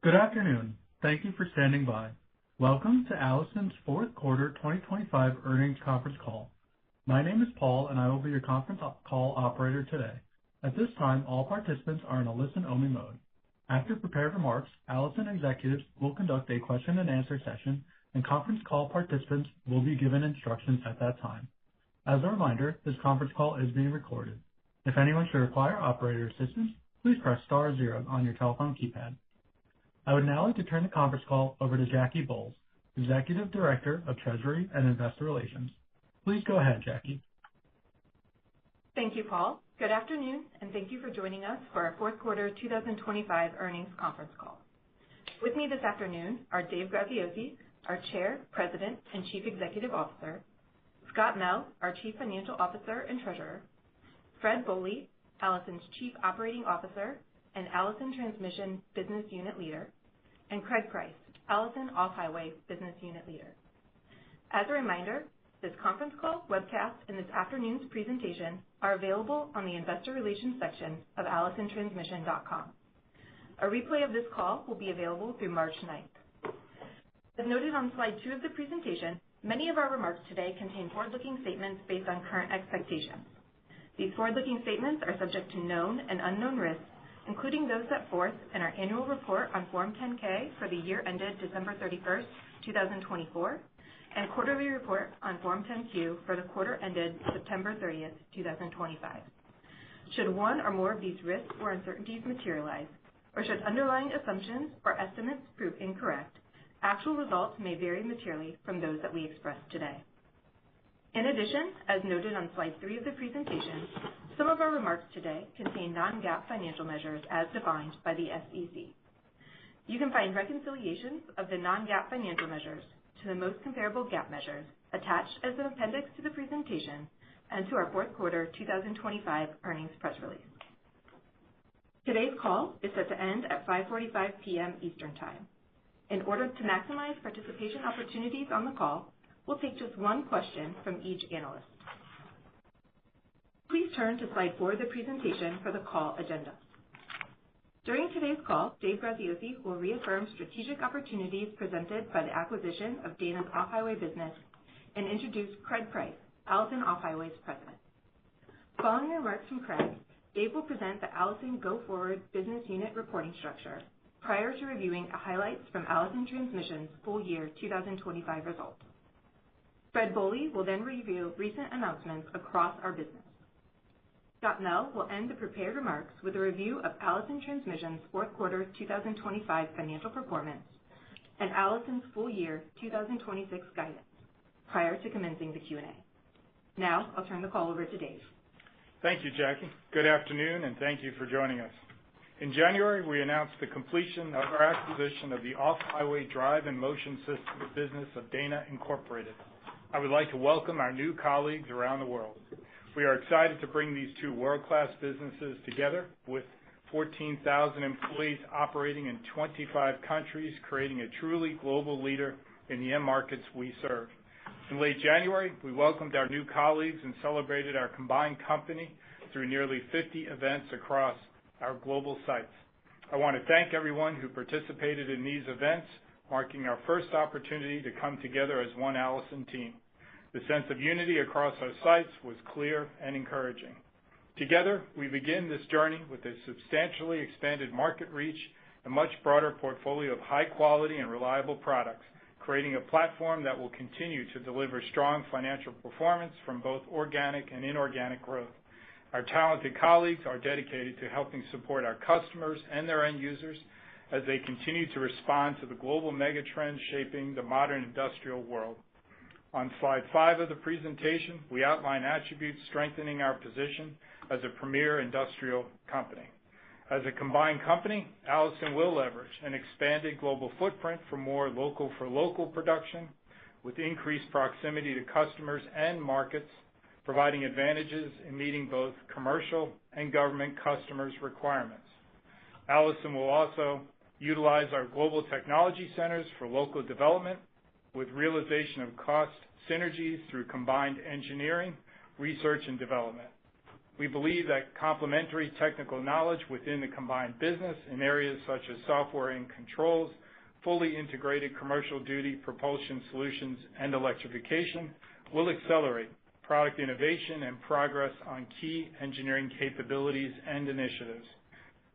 Good afternoon. Thank you for standing by. Welcome to Allison's fourth quarter 2025 earnings conference call. My name is Paul, and I will be your conference call operator today. At this time, all participants are in a listen-only mode. After prepared remarks, Allison executives will conduct a question-and-answer session, and conference call participants will be given instructions at that time. As a reminder, this conference call is being recorded. If anyone should require operator assistance, please press star zero on your telephone keypad. I would now like to turn the conference call over to Jackie Bowles, Executive Director of Treasury and Investor Relations. Please go ahead, Jackie. Thank you, Paul. Good afternoon, and thank you for joining us for our fourth quarter 2025 earnings conference call. With me this afternoon are Dave Graziosi, our Chair, President, and Chief Executive Officer, Scott Mell, our Chief Financial Officer and Treasurer, Fred Bohley, Allison's Chief Operating Officer and Allison Transmission Business Unit Leader, and Craig Price, Allison Off-Highway Business Unit Leader. As a reminder, this conference call, webcast, and this afternoon's presentation are available on the Investor Relations section of AllisonTransmission.com. A replay of this call will be available through March 9th. As noted on slide 2 of the presentation, many of our remarks today contain forward-looking statements based on current expectations. These forward-looking statements are subject to known and unknown risks, including those set forth in our annual report on Form 10-K for the year ended December 31st, 2024, and quarterly report on Form 10-Q for the quarter ended September 30th, 2025. Should one or more of these risks or uncertainties materialize, or should underlying assumptions or estimates prove incorrect, actual results may vary materially from those that we express today. In addition, as noted on slide 3 of the presentation, some of our remarks today contain non-GAAP financial measures as defined by the SEC. You can find reconciliations of the non-GAAP financial measures to the most comparable GAAP measures attached as an appendix to the presentation and to our fourth quarter 2025 earnings press release. Today's call is set to end at 5:45 p.m. Eastern Time. In order to maximize participation opportunities on the call, we'll take just one question from each analyst. Please turn to slide 4 of the presentation for the call agenda. During today's call, Dave Graziosi will reaffirm strategic opportunities presented by the acquisition of Dana's Off-Highway business and introduce Craig Price, Allison Off-Highway's President. Following remarks from Craig, Dave will present the Allison go-forward business unit reporting structure prior to reviewing highlights from Allison Transmission's full year 2025 results. Fred Bohley will then review recent announcements across our business. Scott Mell will end the prepared remarks with a review of Allison Transmission's fourth quarter 2025 financial performance and Allison's full year 2026 guidance prior to commencing the Q&A. Now, I'll turn the call over to Dave. Thank you, Jackie. Good afternoon, and thank you for joining us. In January, we announced the completion of our acquisition of the Off-Highway Drive and Motion Systems business of Dana Incorporated. I would like to welcome our new colleagues around the world. We are excited to bring these two world-class businesses together with 14,000 employees operating in 25 countries, creating a truly global leader in the end markets we serve. In late January, we welcomed our new colleagues and celebrated our combined company through nearly 50 events across our global sites. I want to thank everyone who participated in these events, marking our first opportunity to come together as one Allison team. The sense of unity across our sites was clear and encouraging. Together, we begin this journey with a substantially expanded market reach, a much broader portfolio of high-quality and reliable products, creating a platform that will continue to deliver strong financial performance from both organic and inorganic growth. Our talented colleagues are dedicated to helping support our customers and their end users as they continue to respond to the global megatrends shaping the modern industrial world. On slide 5 of the presentation, we outline attributes strengthening our position as a premier industrial company. As a combined company, Allison will leverage an expanded global footprint for more local-for-local production with increased proximity to customers and markets, providing advantages in meeting both commercial and government customers' requirements. Allison will also utilize our global technology centers for local development with realization of cost synergies through combined engineering, research, and development. We believe that complementary technical knowledge within the combined business in areas such as software and controls, fully integrated commercial duty propulsion solutions, and electrification will accelerate product innovation and progress on key engineering capabilities and initiatives.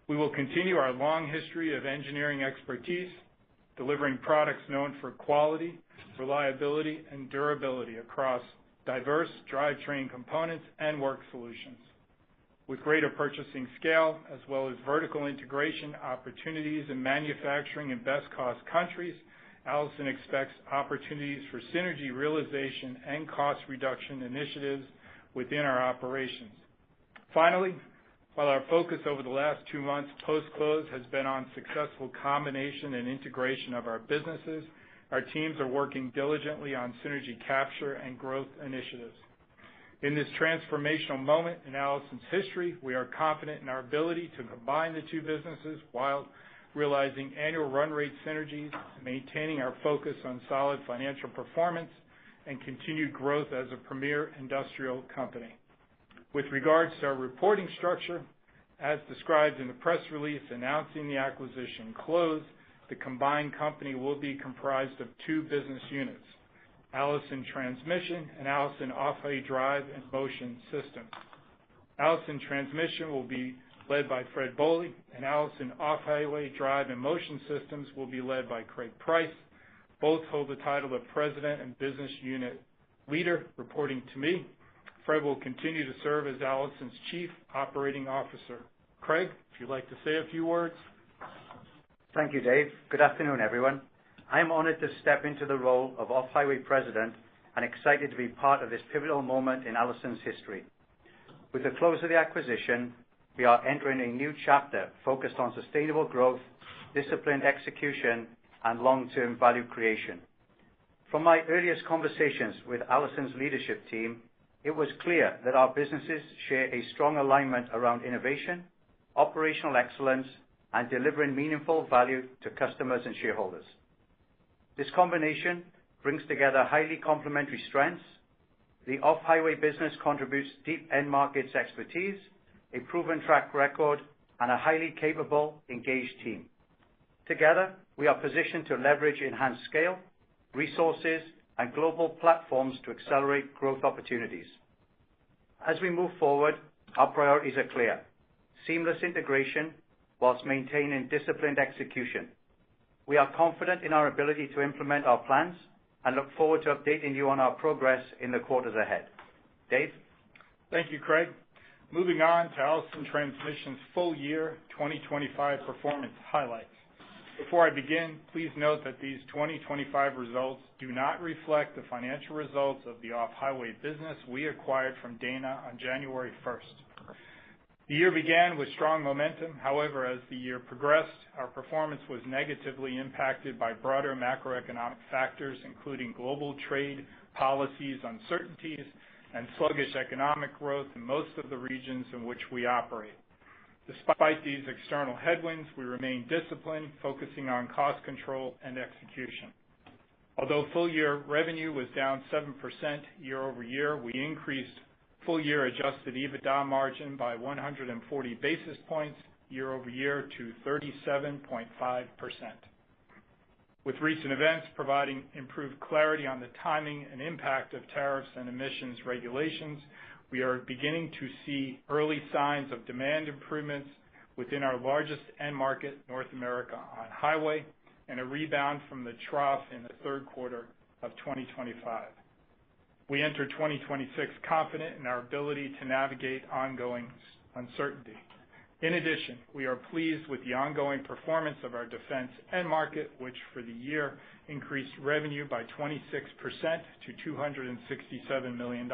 We will continue our long history of engineering expertise, delivering products known for quality, reliability, and durability across diverse drivetrain components and work solutions. With greater purchasing scale, as well as vertical integration opportunities in manufacturing in best cost countries, Allison expects opportunities for synergy realization and cost reduction initiatives within our operations. Finally, while our focus over the last 2 months post-close has been on successful combination and integration of our businesses, our teams are working diligently on synergy capture and growth initiatives. In this transformational moment in Allison's history, we are confident in our ability to combine the two businesses while realizing annual run rate synergies, maintaining our focus on solid financial performance, and continued growth as a premier industrial company. With regards to our reporting structure, as described in the press release announcing the acquisition close, the combined company will be comprised of 2 business units, Allison Transmission and Allison Off-Highway Drive and Motion Systems. Allison Transmission will be led by Fred Boley, and Allison Off-Highway Drive and Motion Systems will be led by Craig Price. Both hold the title of President and Business Unit Leader, reporting to me. Fred will continue to serve as Allison's Chief Operating Officer. Craig, if you'd like to say a few words. Thank you, Dave. Good afternoon, everyone. I am honored to step into the role of Off-Highway President and excited to be part of this pivotal moment in Allison's history. With the close of the acquisition, we are entering a new chapter focused on sustainable growth, disciplined execution, and long-term value creation. From my earliest conversations with Allison's leadership team, it was clear that our businesses share a strong alignment around innovation, operational excellence, and delivering meaningful value to customers and shareholders. This combination brings together highly complementary strengths. The off-highway business contributes deep end markets expertise, a proven track record, and a highly capable, engaged team. Together, we are positioned to leverage enhanced scale, resources, and global platforms to accelerate growth opportunities. As we move forward, our priorities are clear: seamless integration whilst maintaining disciplined execution. We are confident in our ability to implement our plans and look forward to updating you on our progress in the quarters ahead. Dave? Thank you, Craig. Moving on to Allison Transmission's full year 2025 performance highlights. Before I begin, please note that these 2025 results do not reflect the financial results of the off-highway business we acquired from Dana on January 1st. The year began with strong momentum. However, as the year progressed, our performance was negatively impacted by broader macroeconomic factors, including global trade policies, uncertainties, and sluggish economic growth in most of the regions in which we operate. Despite these external headwinds, we remain disciplined, focusing on cost control and execution. Although full-year revenue was down 7% year-over-year, we increased full-year adjusted EBITDA margin by 140 basis points year-over-year to 37.5%. With recent events providing improved clarity on the timing and impact of tariffs and emissions regulations, we are beginning to see early signs of demand improvements within our largest end market, North America on-highway, and a rebound from the trough in the third quarter of 2025. We enter 2026 confident in our ability to navigate ongoing uncertainty. In addition, we are pleased with the ongoing performance of our defense end market, which for the year increased revenue by 26% to $267 million.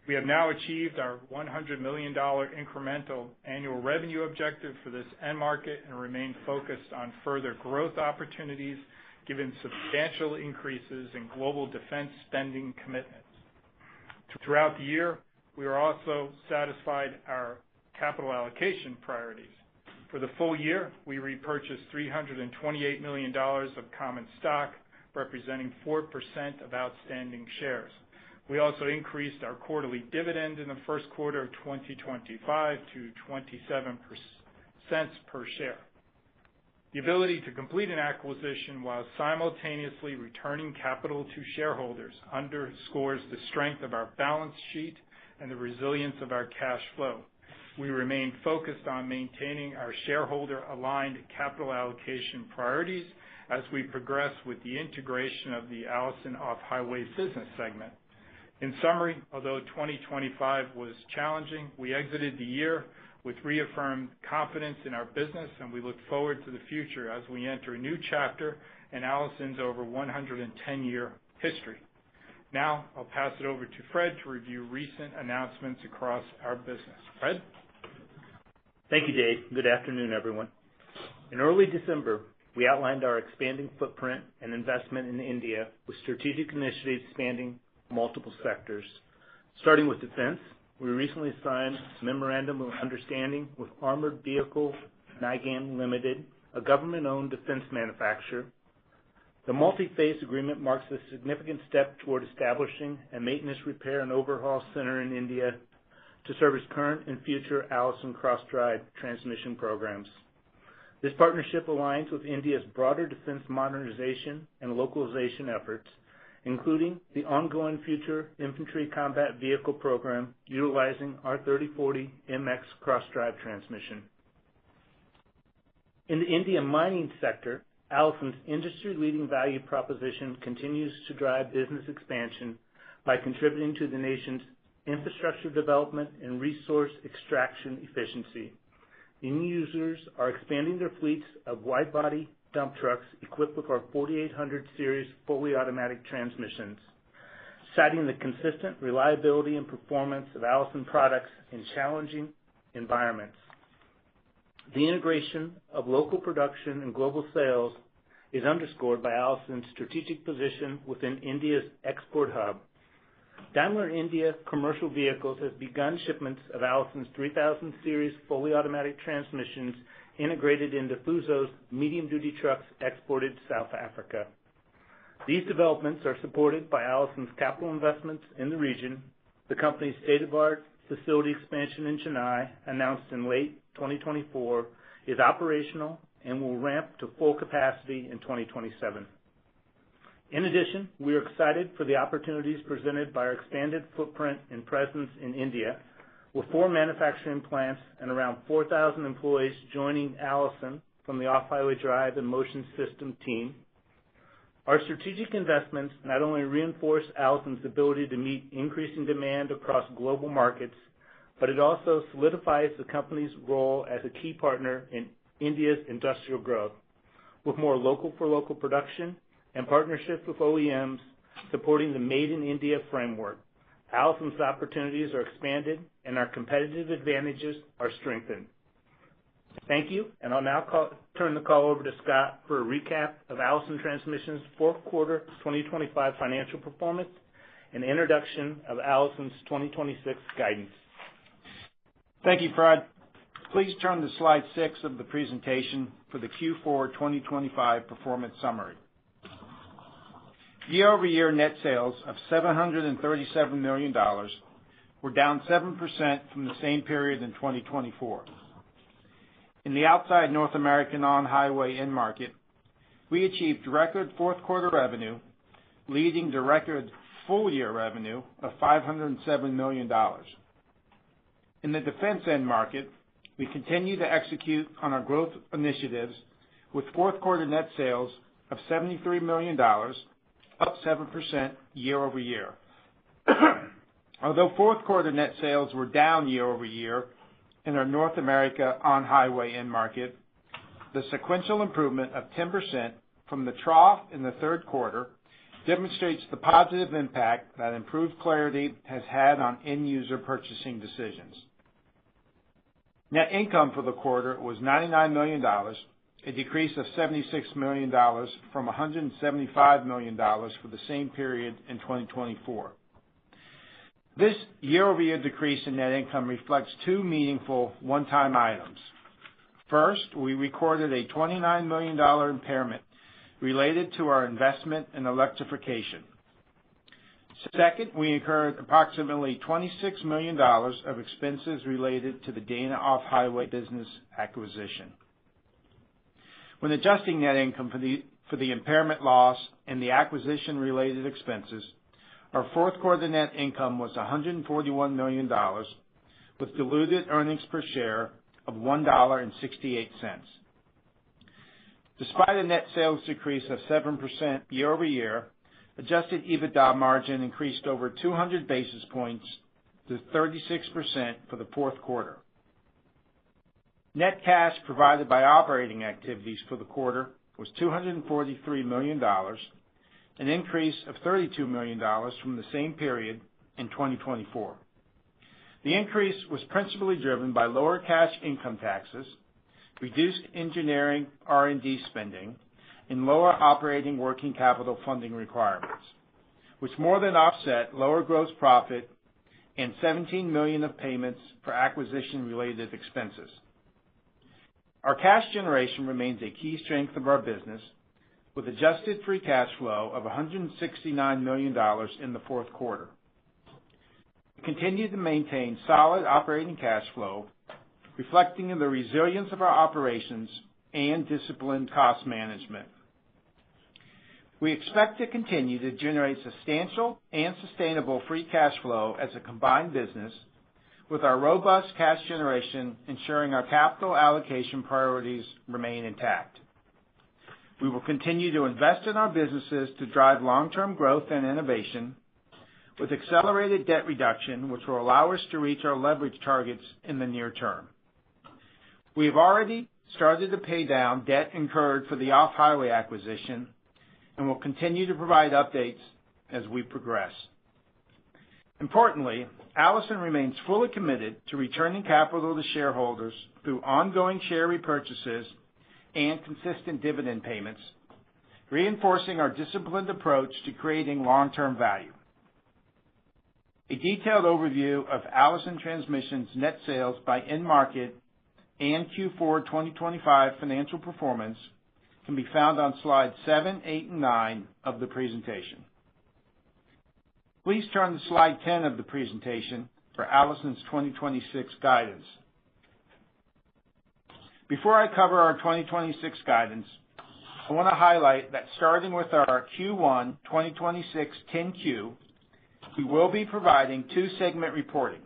We have now achieved our $100 million incremental annual revenue objective for this end market and remain focused on further growth opportunities given substantial increases in global defense spending commitments. Throughout the year, we are also satisfied our capital allocation priorities. For the full year, we repurchased $328 million of common stock, representing 4% of outstanding shares. We also increased our quarterly dividend in the first quarter of 2025 to 27 cents per share. The ability to complete an acquisition while simultaneously returning capital to shareholders underscores the strength of our balance sheet and the resilience of our cash flow. We remain focused on maintaining our shareholder-aligned capital allocation priorities as we progress with the integration of the Allison Off-Highway business segment. In summary, although 2025 was challenging, we exited the year with reaffirmed confidence in our business, and we look forward to the future as we enter a new chapter in Allison's over 110-year history. Now, I'll pass it over to Fred to review recent announcements across our business. Fred? Thank you, Dave. Good afternoon, everyone. In early December, we outlined our expanding footprint and investment in India with strategic initiatives spanning multiple sectors. Starting with defense, we recently signed a memorandum of understanding with Armored Vehicle Nigam Limited, a government-owned defense manufacturer. The multi-phase agreement marks a significant step toward establishing a maintenance, repair, and overhaul center in India to service current and future Allison cross-drive transmission programs. This partnership aligns with India's broader defense modernization and localization efforts, including the ongoing Future Infantry Combat Vehicle program utilizing our 3040 MX cross-drive transmission. In the India mining sector, Allison's industry-leading value proposition continues to drive business expansion by contributing to the nation's infrastructure development and resource extraction efficiency. End users are expanding their fleets of wide-body dump trucks equipped with our 4800 series fully automatic transmissions, citing the consistent reliability and performance of Allison products in challenging environments. The integration of local production and global sales is underscored by Allison's strategic position within India's export hub. Daimler India Commercial Vehicles has begun shipments of Allison's 3000 series fully automatic transmissions integrated into Fuso's medium-duty trucks exported to South Africa. These developments are supported by Allison's capital investments in the region. The company's state-of-the-art facility expansion in Chennai, announced in late 2024, is operational and will ramp to full capacity in 2027. In addition, we are excited for the opportunities presented by our expanded footprint and presence in India, with 4 manufacturing plants and around 4,000 employees joining Allison from the Off-Highway Drive and Motion System team. Our strategic investments not only reinforce Allison's ability to meet increasing demand across global markets, but it also solidifies the company's role as a key partner in India's industrial growth, with more local-for-local production and partnerships with OEMs supporting the Made in India framework. Allison's opportunities are expanded and our competitive advantages are strengthened. Thank you, and I'll now turn the call over to Scott for a recap of Allison Transmission's fourth quarter 2025 financial performance and introduction of Allison's 2026 guidance. Thank you, Fred. Please turn to slide 6 of the presentation for the Q4 2025 performance summary. Year-over-year net sales of $737 million were down 7% from the same period in 2024. In the outside North American on-highway end market, we achieved record fourth quarter revenue, leading to record full-year revenue of $507 million. In the defense end market, we continue to execute on our growth initiatives with fourth quarter net sales of $73 million, up 7% year-over-year. Although fourth quarter net sales were down year-over-year in our North America on-highway end market, the sequential improvement of 10% from the trough in the third quarter demonstrates the positive impact that improved clarity has had on end-user purchasing decisions. Net income for the quarter was $99 million, a decrease of $76 million from $175 million for the same period in 2024. This year-over-year decrease in net income reflects 2 meaningful one-time items. First, we recorded a $29 million impairment related to our investment in electrification. Second, we incurred approximately $26 million of expenses related to the Dana Off-Highway business acquisition. When adjusting net income for the impairment loss and the acquisition-related expenses, our fourth quarter net income was $141 million, with diluted earnings per share of $1.68. Despite a net sales decrease of 7% year-over-year, adjusted EBITDA margin increased over 200 basis points to 36% for the fourth quarter. Net cash provided by operating activities for the quarter was $243 million, an increase of $32 million from the same period in 2024. The increase was principally driven by lower cash income taxes, reduced engineering R&D spending, and lower operating working capital funding requirements, which more than offset lower gross profit and $17 million of payments for acquisition-related expenses. Our cash generation remains a key strength of our business, with adjusted free cash flow of $169 million in the fourth quarter. We continue to maintain solid operating cash flow, reflecting the resilience of our operations and disciplined cost management. We expect to continue to generate substantial and sustainable free cash flow as a combined business, with our robust cash generation ensuring our capital allocation priorities remain intact. We will continue to invest in our businesses to drive long-term growth and innovation, with accelerated debt reduction, which will allow us to reach our leverage targets in the near term. We have already started to pay down debt incurred for the Off-Highway acquisition and will continue to provide updates as we progress. Importantly, Allison remains fully committed to returning capital to shareholders through ongoing share repurchases and consistent dividend payments, reinforcing our disciplined approach to creating long-term value. A detailed overview of Allison Transmission's net sales by end market and Q4 2025 financial performance can be found on slides 7, 8, and 9 of the presentation. Please turn to slide 10 of the presentation for Allison's 2026 guidance. Before I cover our 2026 guidance, I want to highlight that starting with our Q1 2026 10-Q, we will be providing two segment reporting.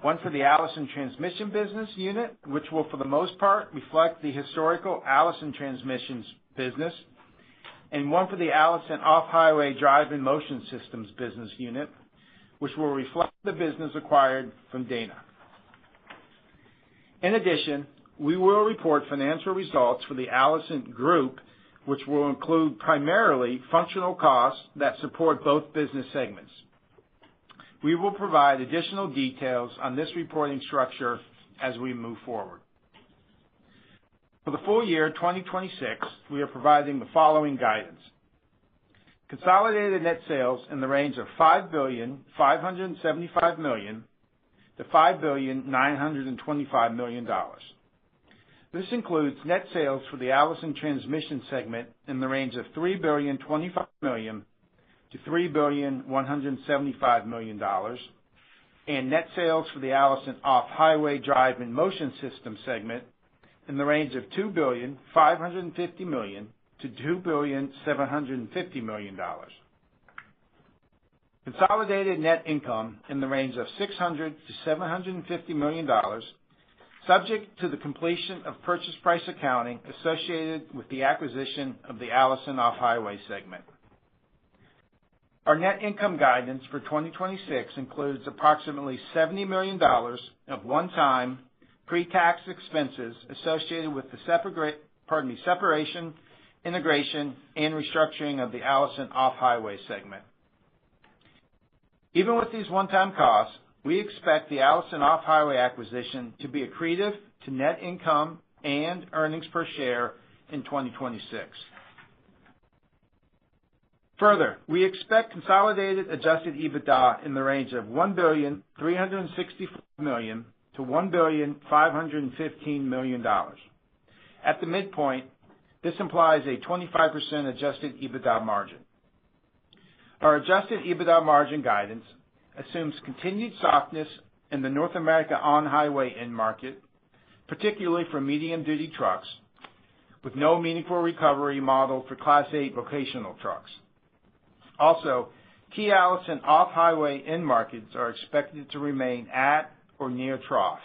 One for the Allison Transmission business unit, which will for the most part reflect the historical Allison Transmissions business, and one for the Allison Off-Highway Drive and Motion Systems business unit, which will reflect the business acquired from Dana. In addition, we will report financial results for the Allison Group, which will include primarily functional costs that support both business segments. We will provide additional details on this reporting structure as we move forward. For the full year 2026, we are providing the following guidance. Consolidated net sales in the range of $5,575 million to $5,925 million. This includes net sales for the Allison Transmission segment in the range of $3,025 million to $3,175 million, and net sales for the Allison Off-Highway Drive and Motion Systems segment in the range of $2,550 million to $2,750 million. Consolidated net income in the range of $600 to $750 million, subject to the completion of purchase price accounting associated with the acquisition of the Allison Off-Highway segment. Our net income guidance for 2026 includes approximately $70 million of one-time pre-tax expenses associated with the separation, integration, and restructuring of the Allison Off-Highway segment. Even with these one-time costs, we expect the Allison Off-Highway acquisition to be accretive to net income and earnings per share in 2026. Further, we expect consolidated adjusted EBITDA in the range of $1,365 million to $1,515 million. At the midpoint, this implies a 25% adjusted EBITDA margin. Our adjusted EBITDA margin guidance assumes continued softness in the North America on-highway end market, particularly for medium-duty trucks, with no meaningful recovery model for Class 8 vocational trucks. Also, key Allison off-highway end markets are expected to remain at or near trough.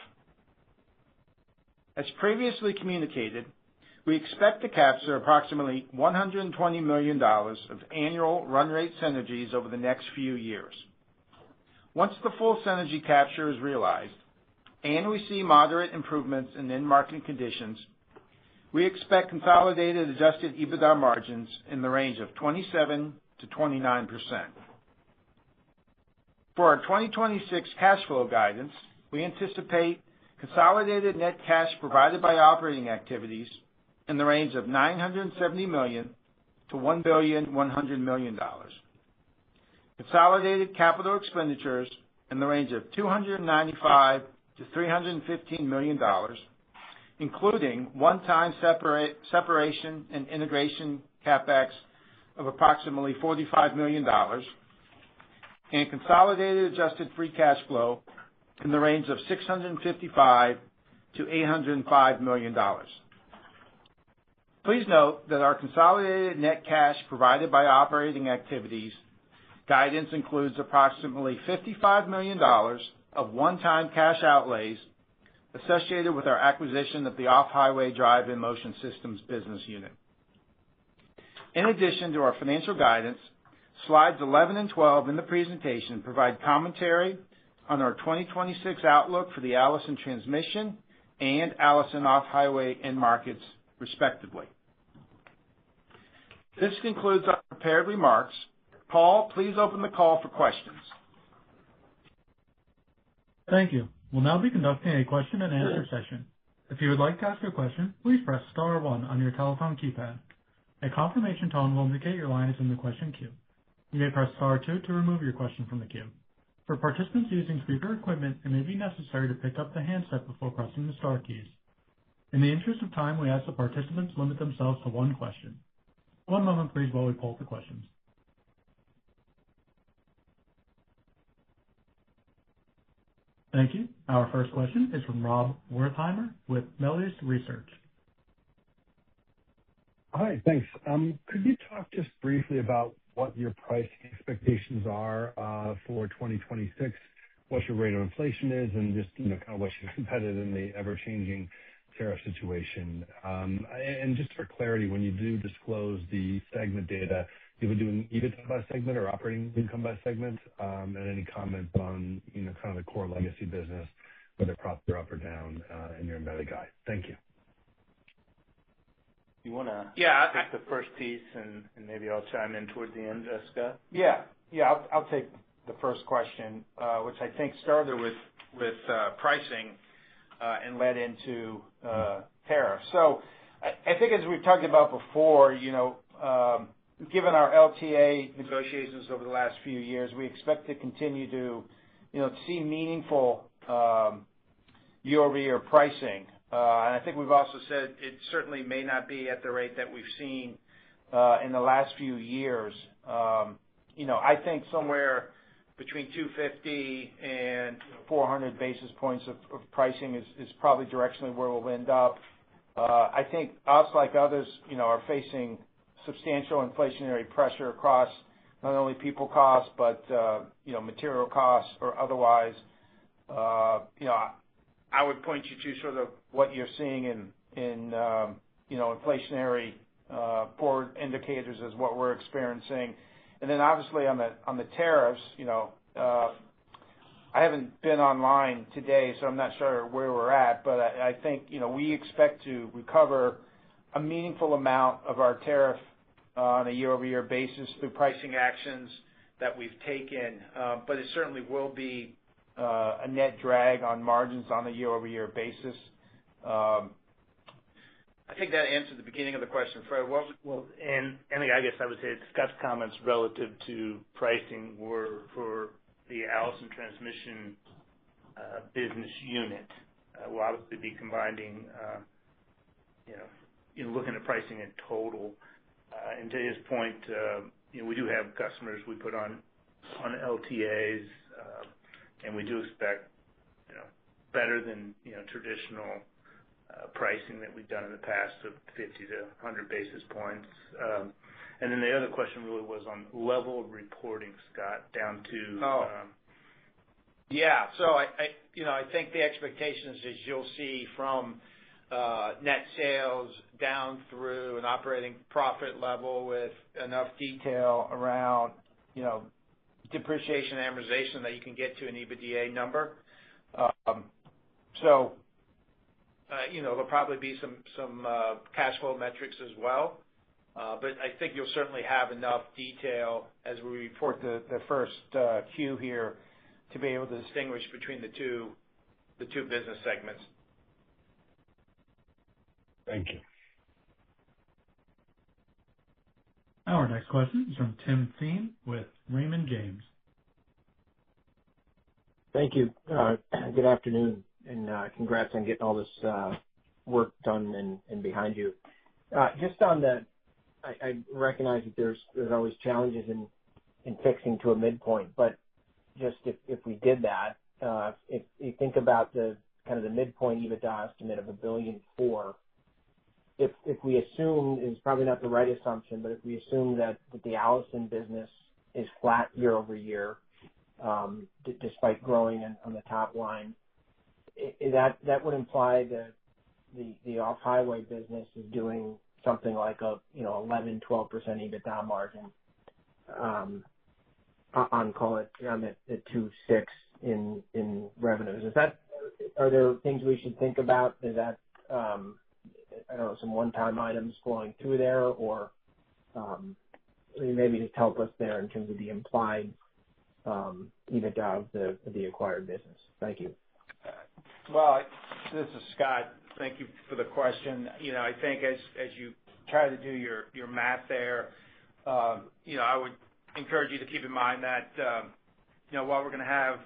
As previously communicated, we expect to capture approximately $120 million of annual run rate synergies over the next few years. Once the full synergy capture is realized and we see moderate improvements in end market conditions, we expect consolidated adjusted EBITDA margins in the range of 27 to 29%. For our 2026 cash flow guidance, we anticipate consolidated net cash provided by operating activities in the range of $970 million to $1.1 billion. Consolidated capital expenditures in the range of $295 to $315 million, including one-time separation and integration CapEx of approximately $45 million, and consolidated adjusted free cash flow in the range of $655 to $805 million. Please note that our consolidated net cash provided by operating activities guidance includes approximately $55 million of one-time cash outlays associated with our acquisition of the off-highway drive and motion systems business unit. In addition to our financial guidance, slides 11 and 12 in the presentation provide commentary on our 2026 outlook for the Allison transmission and Allison off-highway end markets, respectively. This concludes our prepared remarks. Paul, please open the call for questions. Thank you. We'll now be conducting a question and answer session. If you would like to ask a question, please press star 1 on your telephone keypad. A confirmation tone will indicate your line is in the question queue. You may press star 2 to remove your question from the queue. For participants using speaker equipment, it may be necessary to pick up the handset before pressing the star keys. In the interest of time, we ask that participants limit themselves to one question. One moment, please, while we poll for questions. Thank you. Our first question is from Rob Wertheimer with Melius Research. Hi, thanks. Could you talk just briefly about what your pricing expectations are for 2026, what your rate of inflation is, and just kind of what you've embedded in the ever-changing tariff situation? And just for clarity, when you do disclose the segment data, you would do an EBITDA by segment or operating income by segment, and any comments on kind of the core legacy business, whether profits are up or down in your embedded guide. Thank you. You want to take the first piece, and maybe I'll chime in toward the end, Scott? Yeah, I'll take the first question, which I think started with pricing and led into tariffs. So I think as we've talked about before, given our LTA negotiations over the last few years, we expect to continue to see meaningful year-over-year pricing. And I think we've also said it certainly may not be at the rate that we've seen in the last few years. I think somewhere between 250 and 400 basis points of pricing is probably directionally where we'll end up. I think us, like others, are facing substantial inflationary pressure across not only people costs, but material costs or otherwise. I would point you to sort of what you're seeing in inflationary forward indicators as what we're experiencing. And then obviously on the tariffs, I haven't been online today, so I'm not sure where we're at, but I think we expect to recover a meaningful amount of our tariff on a year-over-year basis through pricing actions that we've taken, but it certainly will be a net drag on margins on a year-over-year basis. I think that answered the beginning of the question. Fred, and I guess I would say Scott's comments relative to pricing were for the Allison transmission business unit. We'll obviously be combining, looking at pricing in total. And to his point, we do have customers we put on LTAs, and we do expect, better than, traditional pricing that we've done in the past of 50 to 100 basis points. And then the other question really was on level of reporting, Scott, down to. Yeah. So I think the expectations is you'll see from net sales down through an operating profit level with enough detail around, depreciation and amortization that you can get to an EBITDA number. So there'll probably be some cash flow metrics as well. But I think you'll certainly have enough detail as we report the first Q here to be able to distinguish between the two business segments. Thank you. Our next question is from Tim Thein with Raymond James. Thank you. Good afternoon, and congrats on getting all this work done and behind you. Just on I recognize that there's always challenges in fixing to a midpoint, but just if we did that, if you think about the kind of the midpoint EBITDA estimate of $1.4 billion, if we assume, is probably not the right assumption, but if we assume that the Allison business is flat year over year, despite growing on the top line, that would imply that the off-highway business is doing something like a 11-12% EBITDA margin on call it at 2.6 in revenues. Are there things we should think about? Is that I don't know, some one-time items flowing through there, or maybe just help us there in terms of the implied EBITDA of the acquired business. Thank you. Well, this is Scott. Thank you for the question. I think as you try to do your math there, I would encourage you to keep in mind that while we're going to have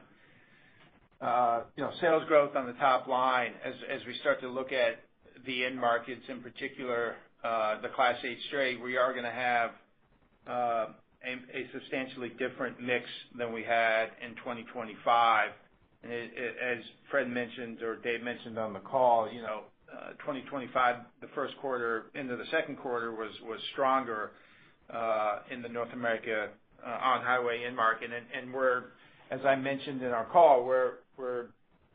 sales growth on the top line, as we start to look at the end markets, in particular the Class 8 straight, we are going to have a substantially different mix than we had in 2025. And as Fred mentioned or Dave mentioned on the call, 2025, the first quarter into the second quarter was stronger in the North America on-highway end market. And we're, as I mentioned in our call, we're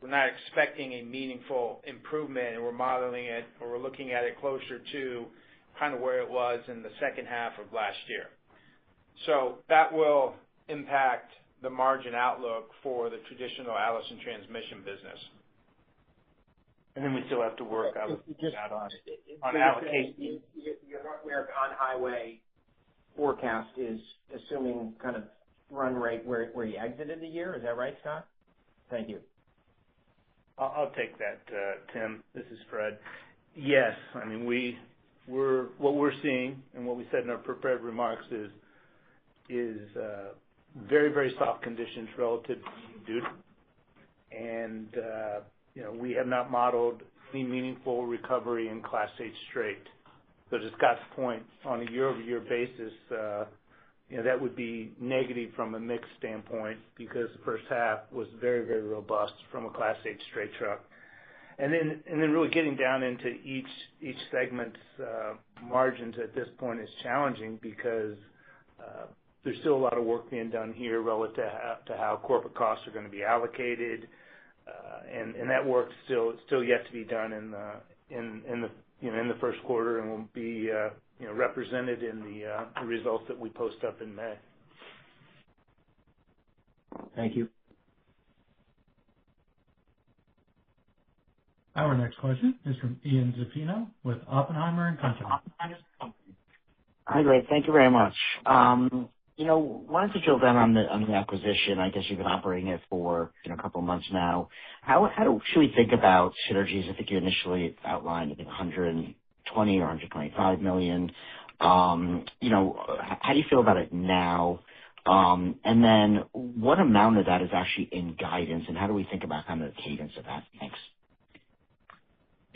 not expecting a meaningful improvement, and we're modeling it, or we're looking at it closer to kind of where it was in the second half of last year. So that will impact the margin outlook for the traditional Allison transmission business. And then we still have to work out on allocation. Your North America on-highway forecast is assuming kind of run rate where you exited the year. Is that right, Scott? Thank you. I'll take that, Tim. This is Fred. Yes, I mean what we're seeing and what we said in our prepared remarks is very, very soft conditions relative to duty, and we have not modeled any meaningful recovery in Class 8 straight. So to Scott's point, on a year-over-year basis, that would be negative from a mix standpoint because the first half was very, very robust from a Class 8 straight truck. And then really getting down into each segment's margins at this point is challenging because there's still a lot of work being done here relative to how corporate costs are going to be allocated, and that work's still yet to be done in the first quarter, and will be represented in the results that we post up in May. Thank you. Our next question is from Ian Zaffino with Oppenheimer and Company. Hi, great. Thank you very much. Wanted to drill down on the acquisition. I guess you've been operating it for a couple of months now. How should we think about synergies? I think you initially outlined, I think, $120 or $125 million. How do you feel about it now? And then what amount of that is actually in guidance, and how do we think about kind of the cadence of that? Thanks.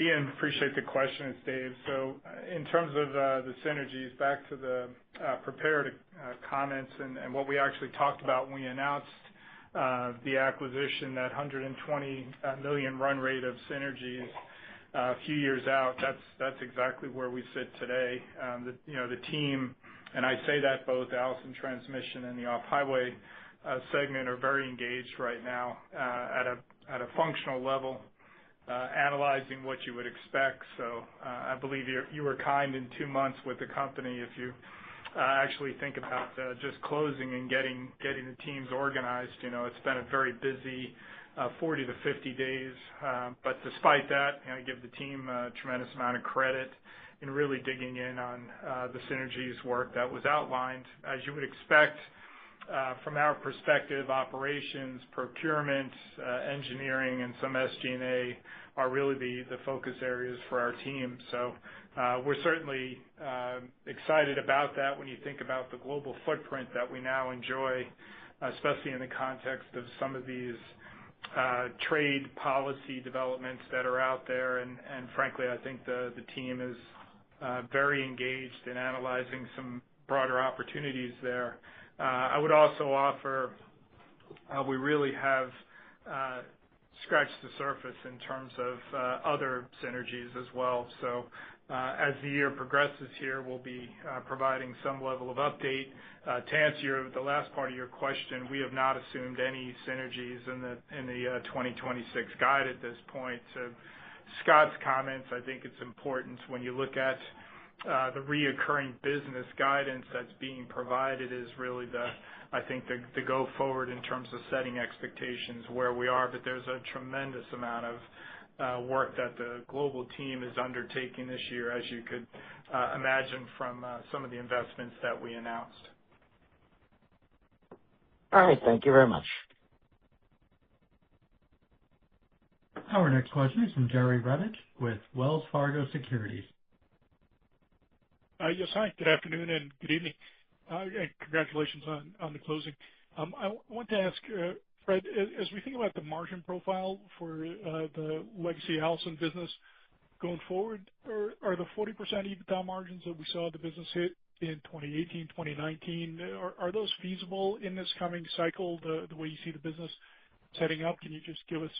Ian, appreciate the question. It's Dave. So in terms of the synergies, back to the prepared comments and what we actually talked about when we announced the acquisition, that $120 million run rate of synergies a few years out, that's exactly where we sit today. The team, and I say that both Allison Transmission and the off-highway segment are very engaged right now at a functional level, analyzing what you would expect. So I believe you were kind in 2 months with the company if you actually think about just closing and getting the teams organized. It's been a very busy 40 to 50 days. But despite that, I give the team a tremendous amount of credit in really digging in on the synergies work that was outlined. As you would expect, from our perspective, operations, procurement, engineering, and some SG&A are really the focus areas for our team. So we're certainly excited about that when you think about the global footprint that we now enjoy, especially in the context of some of these trade policy developments that are out there. And frankly, I think the team is very engaged in analyzing some broader opportunities there. I would also offer we really have scratched the surface in terms of other synergies as well. So as the year progresses here, we'll be providing some level of update. To answer the last part of your question, we have not assumed any synergies in the 2026 guide at this point. To Scott's comments, I think it's important when you look at the reoccurring business guidance that's being provided is really I think the go forward in terms of setting expectations where we are. But there's a tremendous amount of work that the global team is undertaking this year, as you could imagine from some of the investments that we announced. All right. Thank you very much. Our next question is from Jerry Revich with Wells Fargo Securities. Yes, hi. Good afternoon and good evening. And congratulations on the closing. I want to ask, Fred, as we think about the margin profile for the legacy Allison business going forward, are the 40% EBITDA margins that we saw the business hit in 2018, 2019, are those feasible in this coming cycle, the way you see the business setting up? Can you just give us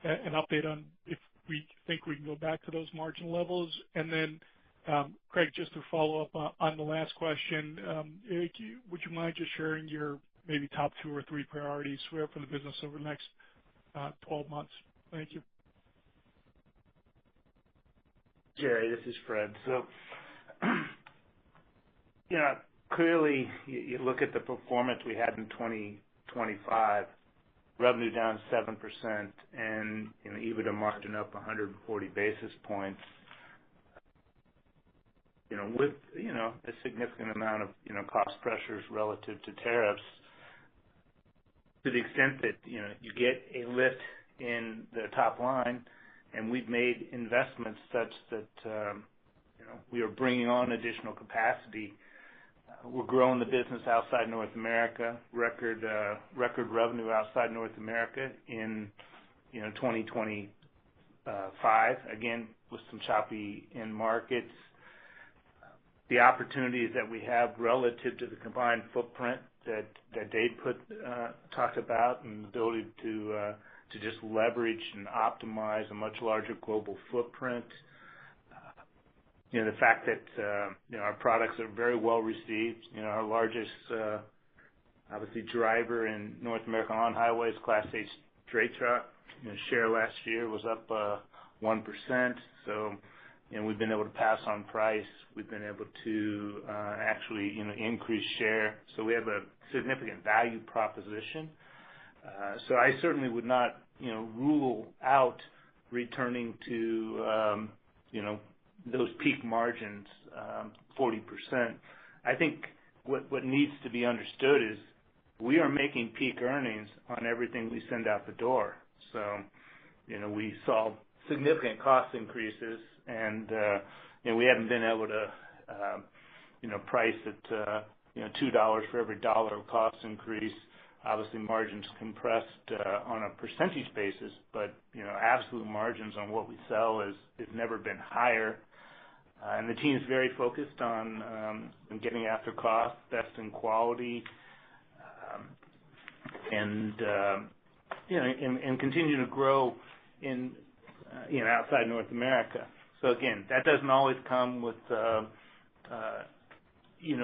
an update on if we think we can go back to those margin levels? And then, Craig, just to follow up on the last question, would you mind just sharing your maybe top 2 or 3 priorities for the business over the next 12 months? Thank you. Jerry, this is Fred. So, clearly you look at the performance we had in 2025, revenue down 7% and EBITDA margin up 140 basis points. With a significant amount of cost pressures relative to tariffs, to the extent that you get a lift in the top line, and we've made investments such that we are bringing on additional capacity. We're growing the business outside North America, record revenue outside North America in 2025, again with some choppy end markets. The opportunities that we have relative to the combined footprint that Dave talked about, and the ability to just leverage and optimize a much larger global footprint. The fact that our products are very well received. Our largest obviously driver in North America on highways, Class 8 straight truck. Share last year was up 1%. So we've been able to pass on price. We've been able to actually increase share. So we have a significant value proposition. So I certainly would not rule out returning to those peak margins, 40%. I think what needs to be understood is we are making peak earnings on everything we send out the door. So we saw significant cost increases, and we haven't been able to price at $2 for every dollar of cost increase. Obviously, margins compressed on a percentage basis, but absolute margins on what we sell has never been higher. And the team is very focused on getting after cost, best in quality, and continue to grow in outside North America. So again, that doesn't always come with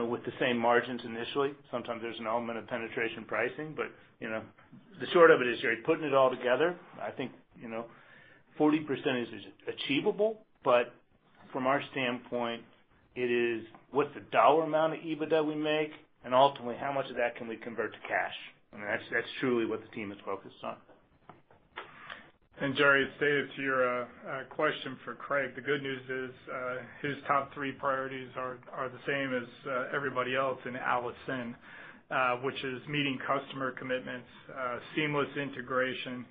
with the same margins initially. Sometimes there's an element of penetration pricing, but the short of it is you're putting it all together. I think 40% is achievable, but from our standpoint, it is what's the dollar amount of EBITDA we make, and ultimately how much of that can we convert to cash. I mean, that's truly what the team is focused on. And Jerry, it's Dave. To your question for Craig, the good news is his top three priorities are the same as everybody else in Allison, which is meeting customer commitments, seamless integration,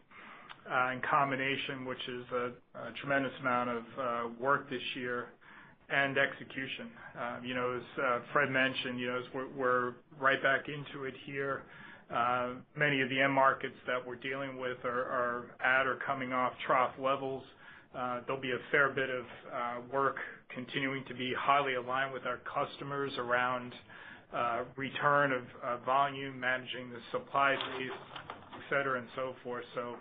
and combination, which is a tremendous amount of work this year, and execution. As Fred mentioned, as we're right back into it here. Many of the end markets that we're dealing with are at or coming off trough levels. There'll be a fair bit of work continuing to be highly aligned with our customers around return of volume, managing the supply base, et cetera, and so forth. So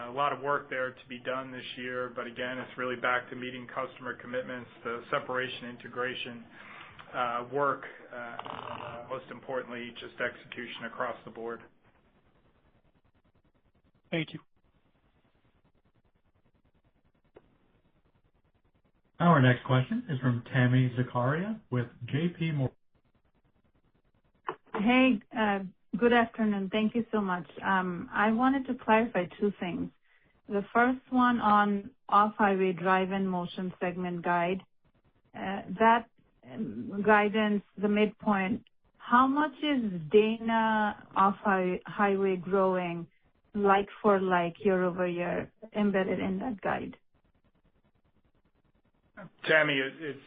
a lot of work there to be done this year, but again, it's really back to meeting customer commitments, the separation, integration work, and most importantly, just execution across the board. Thank you. Our next question is from Tami Zakaria with J.P. Morgan. Hey, good afternoon. Thank you so much. I wanted to clarify two things. The first one on off-highway drive and motion segment guide. That guidance, the midpoint, how much is Dana off-highway growing like for like year over year embedded in that guide? Tammy, it's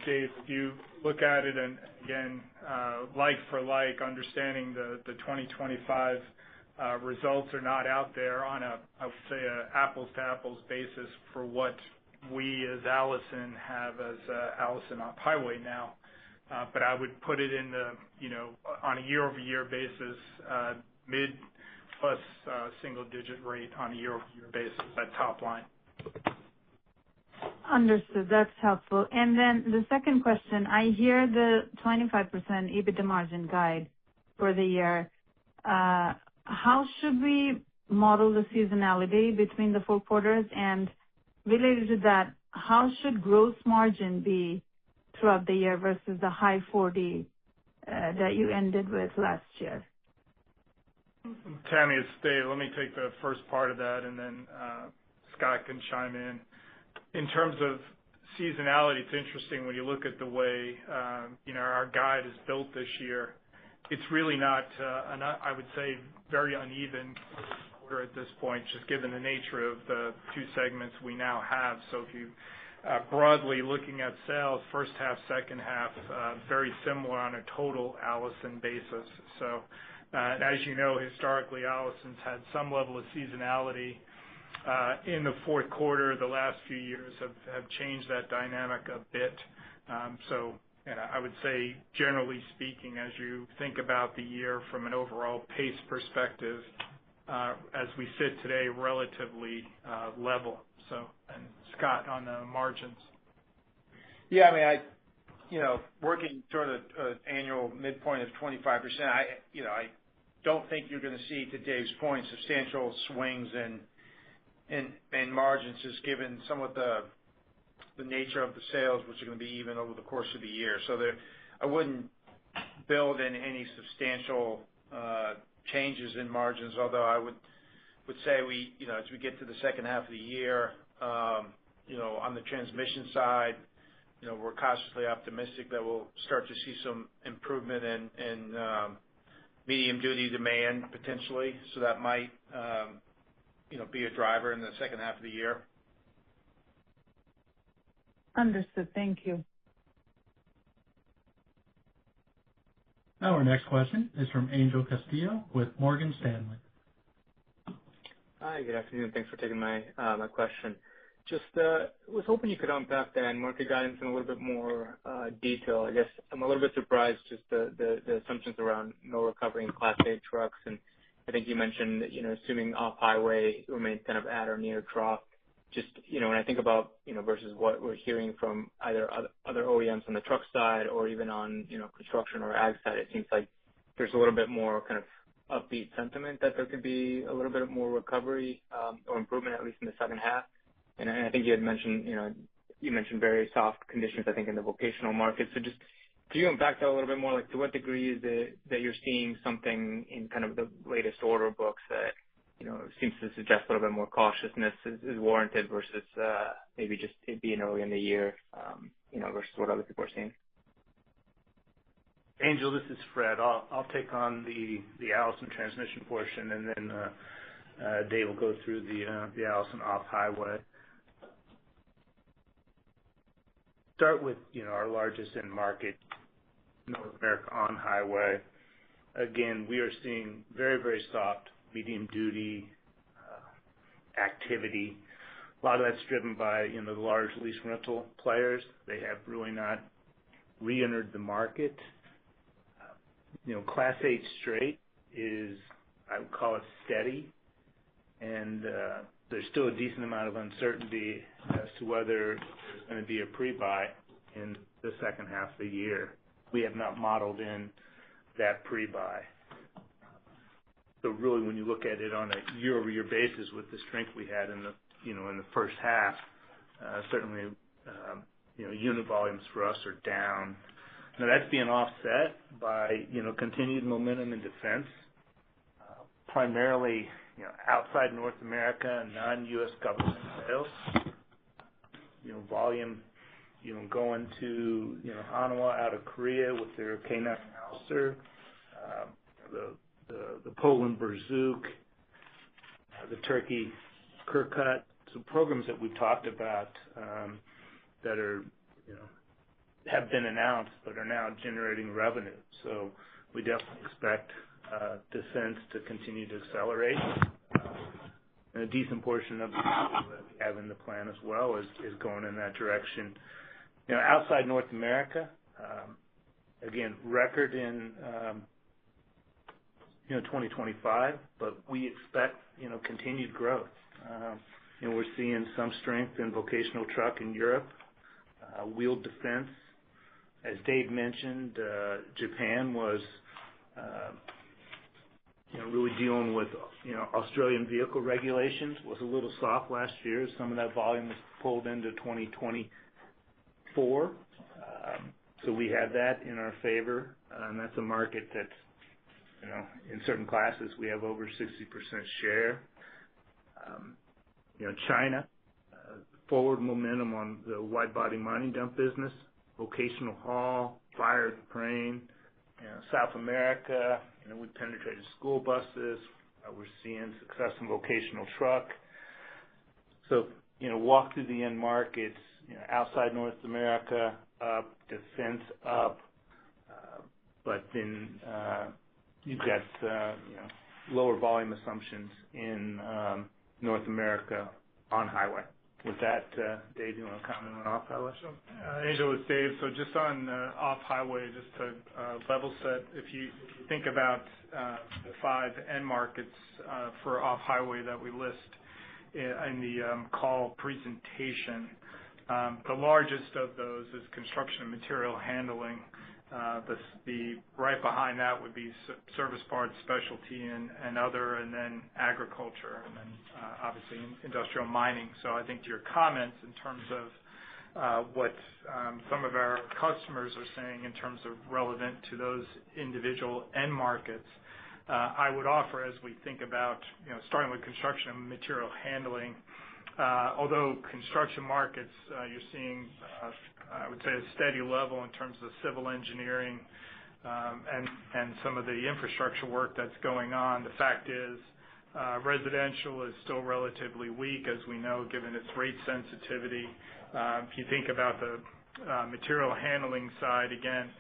Dave. If you look at it, and again, like for like, understanding the 2025 results are not out there on I would say, a apples-to-apples basis for what we as Allison have as Allison off-highway now. But I would put it in the, on a year-over-year basis, mid-plus single-digit rate on a year-over-year basis, that top line. Understood. That's helpful. And then the second question, I hear the 25% EBITDA margin guide for the year. How should we model the seasonality between the four quarters? And related to that, how should gross margin be throughout the year versus the high 40 that you ended with last year? Tammy, it's Dave. Let me take the first part of that, and then Scott can chime in. In terms of seasonality, it's interesting when you look at the way our guide is built this year. It's really not, I would say, very uneven quarter at this point, just given the nature of the two segments we now have. So if you broadly looking at sales, first half, second half, very similar on a total Allison basis. So as you know, historically, Allison's had some level of seasonality in the fourth quarter. The last few years have changed that dynamic a bit. I would say, generally speaking, as you think about the year from an overall pace perspective, as we sit today, relatively level. And Scott, on the margins. Yeah, I mean, working toward an annual midpoint of 25%, I don't think you're going to see, to Dave's point, substantial swings in margins, just given somewhat the nature of the sales, which are going to be even over the course of the year. So I wouldn't build in any substantial changes in margins, although I would say as we get to the second half of the year, on the transmission side, we're cautiously optimistic that we'll start to see some improvement in medium-duty demand potentially. So that might be a driver in the second half of the year. Understood. Thank you. Our next question is from Angel Castillo with Morgan Stanley. Hi, good afternoon. Thanks for taking my question. Just was hoping you could unpack the end market guidance in a little bit more detail. I guess I'm a little bit surprised just the assumptions around no recovery in Class 8 trucks, and I think you mentioned, assuming off-highway remains kind of at or near trough. Just, when I think about, versus what we're hearing from either other OEMs on the truck side or even on, construction or ag side, it seems like there's a little bit more kind of upbeat sentiment that there could be a little bit more recovery or improvement, at least in the second half. And I think you had mentioned, you mentioned very soft conditions, I think, in the vocational market. So just could you unpack that a little bit more? Like, to what degree is it that you're seeing something in kind of the latest order books that, seems to suggest a little bit more cautiousness is warranted versus maybe just it being early in the year, versus what other people are seeing? Angel, this is Fred. I'll take on the Allison transmission portion, and then Dave will go through the Allison off-highway. Start with, our largest end market, North America on-highway. Again, we are seeing very, very soft medium-duty activity. A lot of that's driven by, the large lease rental players. They have really not re-entered the market. Class 8 straight is, I would call it, steady, and there's still a decent amount of uncertainty as to whether there's going to be a pre-buy in the second half of the year. We have not modeled in that pre-buy. So really, when you look at it on a year-over-year basis with the strength we had in the, in the first half, certainly, unit volumes for us are down. Now, that's being offset by, continued momentum in defense, primarily, outside North America and non-U.S. government sales. Volume, going to, Hanwha out of Korea with their K9 Howitzer, the Poland Berzuk, the Turkey Kirkut, some programs that we've talked about that are, have been announced but are now generating revenue. So we definitely expect defense to continue to accelerate. And a decent portion of the that we have in the plan as well is going in that direction. Outside North America, again, record in 2025, but we expect continued growth. We're seeing some strength in vocational truck in Europe, wheeled defense. As Dave mentioned, Japan was really dealing with Australian vehicle regulations, was a little soft last year. Some of that volume was pulled into 2024. So we had that in our favor, and that's a market that's, in certain classes we have over 60% share. China, forward momentum on the wide body mining dump business, vocational haul, fire and crane. South America, we penetrated school buses. We're seeing success in vocational truck. So, walk through the end markets, outside North America, up, defense up, but then you've got, lower volume assumptions in North America on highway. With that, Dave, you want to comment on off-highway? So, Angel, it's Dave. So just on off-highway, just to level set, if you think about the 5 end markets for off-highway that we list in the call presentation, the largest of those is construction and material handling. The right behind that would be service parts, specialty, and other, and then agriculture, and then obviously industrial mining. So I think to your comments in terms of what some of our customers are saying in terms of relevant to those individual end markets, I would offer, as we think about, starting with construction and material handling, although construction markets, you're seeing, I would say, a steady level in terms of civil engineering and some of the infrastructure work that's going on. The fact is, residential is still relatively weak, as we know, given its rate sensitivity. If you think about the material handling side, again,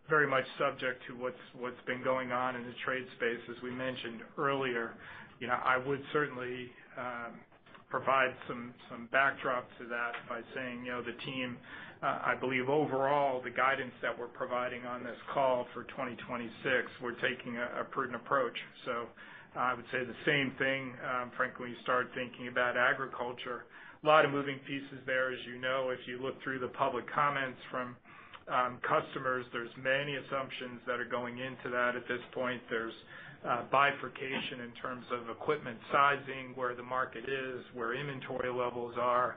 very much subject to what's been going on in the trade space, as we mentioned earlier. I would certainly provide some backdrop to that by saying, the team, I believe overall the guidance that we're providing on this call for 2026, we're taking a prudent approach. So I would say the same thing, frankly, when you start thinking about agriculture. A lot of moving pieces there, as you know. If you look through the public comments from customers, there's many assumptions that are going into that at this point. There's bifurcation in terms of equipment sizing, where the market is, where inventory levels are.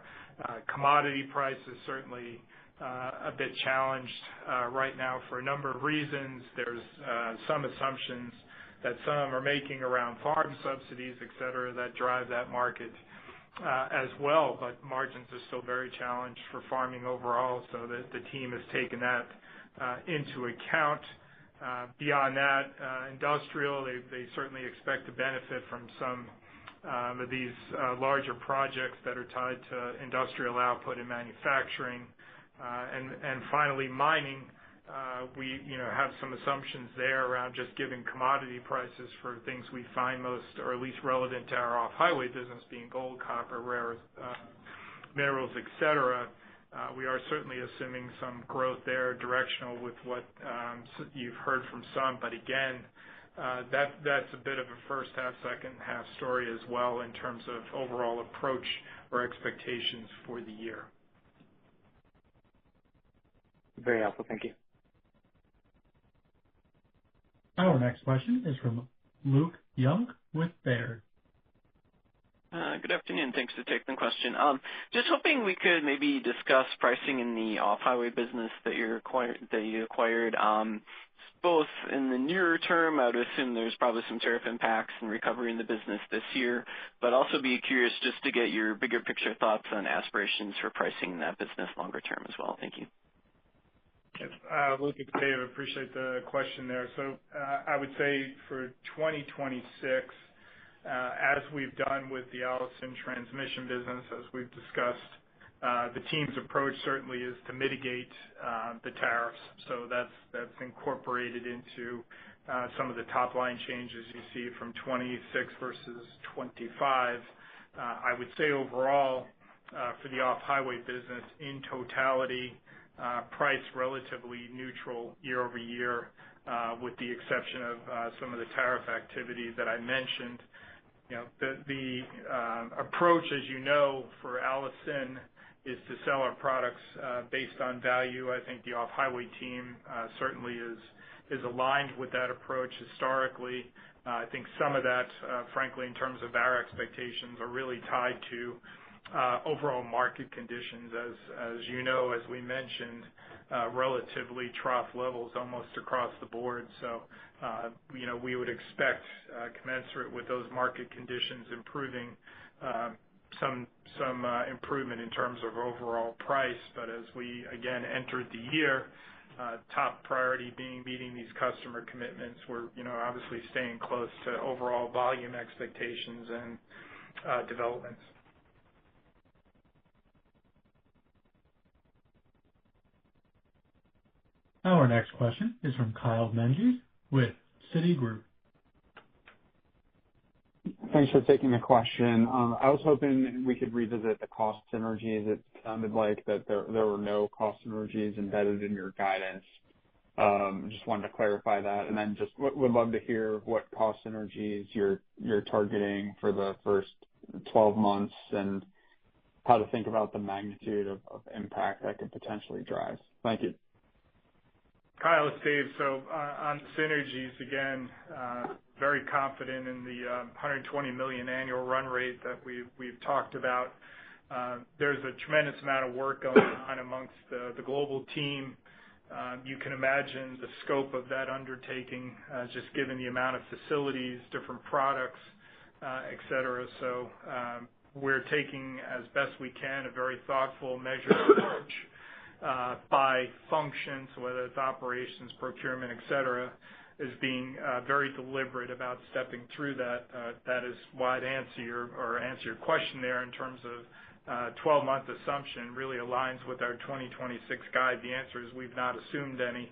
Commodity prices certainly a bit challenged right now for a number of reasons. There's some assumptions that some are making around farm subsidies, et cetera, that drive that market as well, but margins are still very challenged for farming overall, so the team has taken that into account. Beyond that, industrial, they certainly expect to benefit from some of these larger projects that are tied to industrial output and manufacturing. And finally, mining, we have some assumptions there around just giving commodity prices for things we find most, or at least relevant to our off-highway business, being gold, copper, rare earth minerals, et cetera. We are certainly assuming some growth there, directional with what you've heard from some. But again, that's a bit of a first half, second half story as well in terms of overall approach or expectations for the year. Very helpful. Thank you. Our next question is from Luke Junk with Baird. Good afternoon. Thanks for taking the question. Just hoping we could maybe discuss pricing in the off-highway business that you acquired. Both in the nearer term, I would assume there's probably some tariff impacts and recovery in the business this year, but also be curious just to get your bigger picture thoughts on aspirations for pricing in that business longer term as well. Thank you. Luke, it's Dave. I appreciate the question there. So I would say for 2026, as we've done with the Allison transmission business, as we've discussed, the team's approach certainly is to mitigate the tariffs. So that's incorporated into some of the top line changes you see from 26 versus 25. I would say overall for the off-highway business in totality, price relatively neutral year over year, with the exception of some of the tariff activity that I mentioned. The approach, as you know, for Allison is to sell our products based on value. I think the off-highway team certainly is aligned with that approach historically. I think some of that, frankly, in terms of our expectations, are really tied to overall market conditions. As you know, as we mentioned, relatively trough levels almost across the board. So, we would expect, commensurate with those market conditions improving, some improvement in terms of overall price. But as we, again, entered the year, top priority being meeting these customer commitments. We're, obviously staying close to overall volume expectations and developments. Our next question is from Kyle Menges with Citigroup. Thanks for taking the question. I was hoping we could revisit the cost synergies. It sounded like that there were no cost synergies embedded in your guidance. Just wanted to clarify that. And then just would love to hear what cost synergies you're targeting for the first 12 months and how to think about the magnitude of impact that could potentially drive. Thank you. Kyle, it's Dave. So on synergies, again, very confident in the $120 million annual run rate that we've talked about. There's a tremendous amount of work going on amongst the global team. You can imagine the scope of that undertaking, just given the amount of facilities, different products, et cetera. So we're taking, as best we can, a very thoughtful, measured approach by function, so whether it's operations, procurement, et cetera, is being very deliberate about stepping through that. That is why I'd answer your question there in terms of 12-month assumption really aligns with our 2026 guide. The answer is we've not assumed any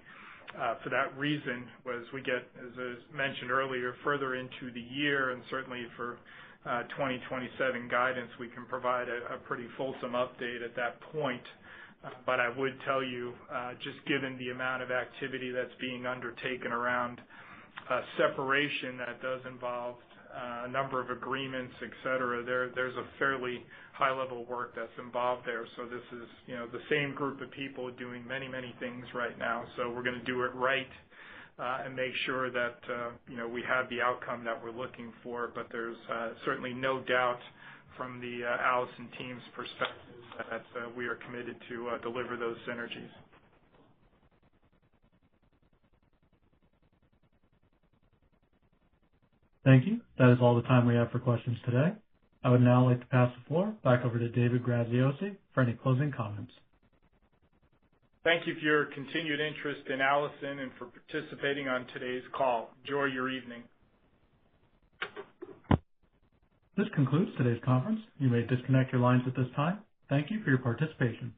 for that reason, as we get, as I mentioned earlier, further into the year, and certainly for 2027 guidance, we can provide a pretty fulsome update at that point. But I would tell you, just given the amount of activity that's being undertaken around separation, that does involve a number of agreements, et cetera. There's a fairly high level of work that's involved there. So this is, the same group of people doing many, many things right now. So we're going to do it right and make sure that, we have the outcome that we're looking for. But there's certainly no doubt from the Allison team's perspective that we are committed to deliver those synergies. Thank you. That is all the time we have for questions today. I would now like to pass the floor back over to David Graziosi for any closing comments. Thank you for your continued interest in Allison and for participating on today's call. Enjoy your evening. This concludes today's conference. You may disconnect your lines at this time. Thank you for your participation.